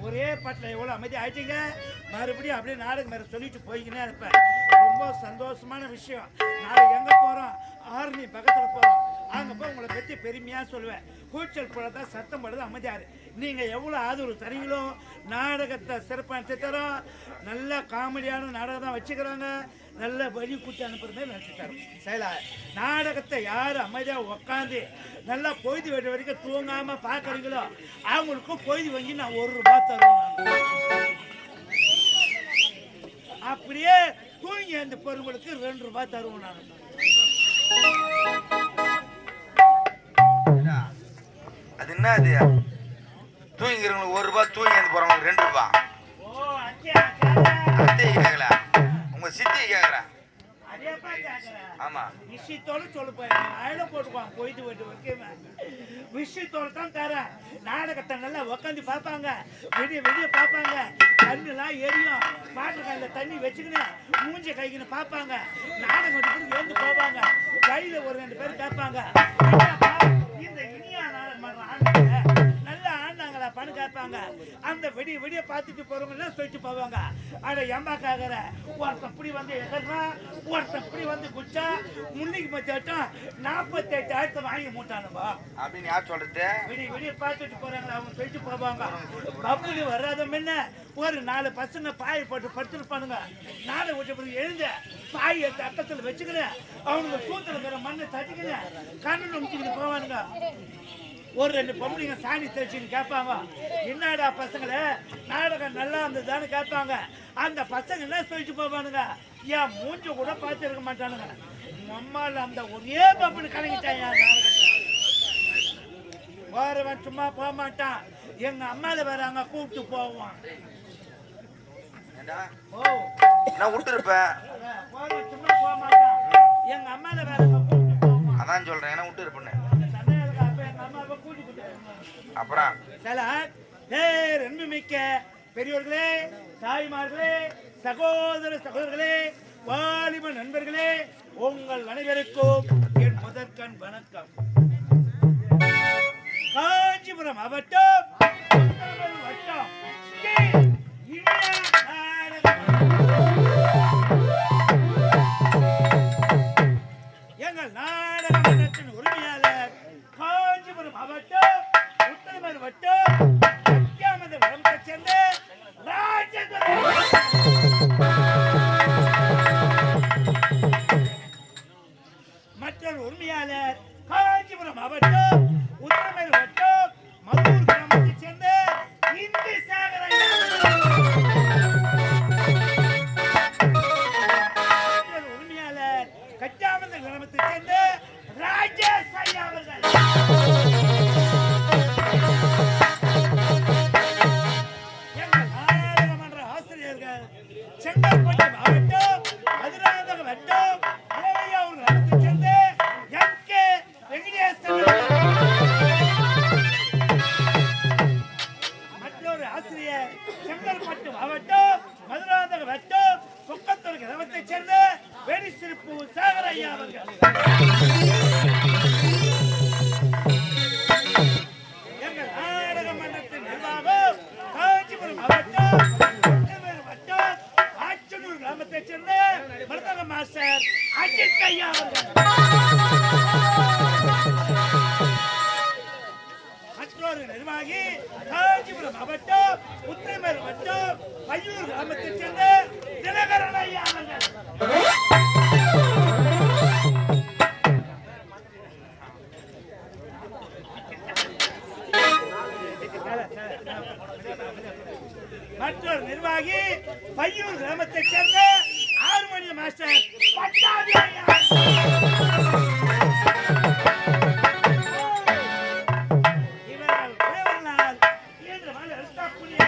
ஒரே பாட்டில் எவ்வளோ அமைதி ஆயிட்டீங்க. மறுபடியும் அப்படியே நாடகம் வேற சொல்லிட்டு போய்க்கினே இருப்பேன். ரொம்ப சந்தோஷமான விஷயம். நாளைக்கு எங்கே போகிறோம்? ஆர்மி பக்கத்தில் போகிறோம். அங்கே போய் உங்களை பற்றி பெருமையாக சொல்லுவேன். கூச்சல் போடாத, சத்தம் போடுறது அமைதியாரு. நீங்கள் எவ்வளோ ஆதரவு தரீங்களோ நாடகத்தை சிறப்பாக தரோம். நல்ல காமெடியான நாடகம் தான் வச்சுக்கிறாங்க. நல்ல வழி கூட்டி அனுப்புறது நினச்சிட்டாரு. செயலா நாடகத்தை யார் அமைதியாக உக்காந்து நல்லா பொய்து வெடி வரைக்கும் தூங்காமல் பார்க்குறீங்களோ அவங்களுக்கும் பொய்து வாங்கி நான் ₹1 தருவேன். அப்படியே தூங்கி அந்த பொருளுக்கு ₹2 தருவேன் நான். அது என்ன? அது தூங்கிக்கிறவங்களுக்கு ₹1, தூங்கி வந்து போறவங்களுக்கு ₹2. ஓ அத்தை கேட்கல, உங்க சித்தி கேட்கற. ஆமா, விஷயத்தோட சொல்லு போய் போட்டுக்குவாங்க. போயிட்டு போயிட்டு வைக்க விஷயத்தோட தான் தரேன். நாடகத்தை நல்லா உக்காந்து பார்ப்பாங்க, விடிய விடிய பார்ப்பாங்க. தண்ணிலாம் எரியும், பாட்டுக்கால தண்ணி வச்சுக்கின்னு மூஞ்சி கைக்குன்னு பார்ப்பாங்க. நாடகம் எழுந்து போவாங்க. கையில ஒரு 2 பேர் கேட்பாங்க, இந்த இனியா நாடகம் நல்லா ஆண்டாங்களா பணு கேட்பாங்க. அந்த விடிய விடிய பார்த்துட்டு போறவங்க சொல்லிட்டு போவாங்க, அட எம்மா கேட்கற ஒருத்தன் இப்படி வந்து எகர்னா, ஒருத்தன் இப்படி வந்து குச்சா முன்னிக்கு மத்தியாட்டம் 48,000 வாங்கி மூட்டானுவா அப்படின்னு யார் சொல்றது? விடிய விடிய பார்த்துட்டு போறாங்களா அவங்க சொல்லிட்டு போவாங்க. பப்புக்கு வராத முன்ன ஒரு 4 பசங்க பாயை போட்டு படுத்துருப்பானுங்க. நாடை விட்டு எழுந்த பாய் எடுத்து அக்கத்தில் வச்சுக்கிறேன். அவனுங்க சூத்துல இருக்கிற மண்ணை தட்டிக்கிறேன். கண்ணு நம்பிச்சுக்கிட்டு போவானுங்க. ஒரு 2 பொம்பளைங்க சாணி தெளிச்சுன்னு கேட்பாங்க, என்னடா பசங்களே நாடகம் நல்லா இருந்ததுதான்னு கேட்பாங்க. அந்த பசங்க என்ன சொல்லிட்டு போவானுங்க, ஏன் மூஞ்ச கூட பார்த்துருக்க மாட்டானுங்க. அம்மாவில் அந்த ஒரே பப்புன்னு கலங்கிட்டான். நாடகத்தை வரவன் சும்மா போக மாட்டான். எங்க அம்மால வராங்க கூப்பிட்டு போவான். நான் விட்டுருப்பேன். சும்மா போக மாட்டான். எங்க அம்மால வராங்க கூப்பிட்டு போவான். அதான் சொல்றேன், என்ன விட்டு இருப்பேன்னு. அப்புறம் மிக்க பெரியோர்களே, தாய்மார்களே, சகோதர சகோதரர்களே, வாலிப நண்பர்களே, உங்கள் அனைவருக்கும் என் முதற்கண் வணக்கம். காஞ்சிபுரம் மாவட்டம் வட்டம் எங்கள் நாடக மன்றத்தின் உரிமையாளர் காஞ்சிபுரம் மாவட்டம் உத்தரமேறு வட்டம் கிராமத்தை சேர்ந்த மற்றொரு உரிமையாளர் காஞ்சிபுரம் மாவட்டம் உத்தரமேறு வட்டம் மதுர் கிராமத்தை சேர்ந்த இந்தி சாகர் உரிமையாளர் கச்சாமந்த கிராமத்தை சேர்ந்த ராஜேஷ் ஐயா அவர்கள். எங்கள் நாடாளுமன்ற ஆசிரியர்கள் செங்கல்பட்டு மாவட்டம் மதுராந்தக வட்டம் இளவையாவூர் கிராமத்தை சேர்ந்த எம்.கே. வெங்கடேசன். மற்றொரு ஆசிரியர் செங்கல்பட்டு மாவட்டம் மதுராந்தக வட்டம் சொக்கத்தூர் கிராமத்தை சேர்ந்த வெடிசிரிப்பு சாகர் ஐயா அவர்கள். எங்கள் நாடக மன்றத்தின் நிர்வாகம் காஞ்சிபுரம் மாவட்டம் வட்டம் ஆச்சனூர் கிராமத்தை சேர்ந்த மருதக மாஸ்டர் அஜித் ஐயா அவர்கள். மற்றொரு நிர்வாகி காஞ்சிபுரம் மாவட்டம் உத்திரமேறு வட்டம் பையூர் கிராமத்தை சேர்ந்த தினகரன் ஐயா அவர்கள். மற்றொரு நிர்வாகி பையூர் கிராமத்தை சேர்ந்த ஹார்மோனிய மாஸ்டர் பட்டாபி ஐயா. இவர்கள் தேவனால் இன்று மலை புண்ணிய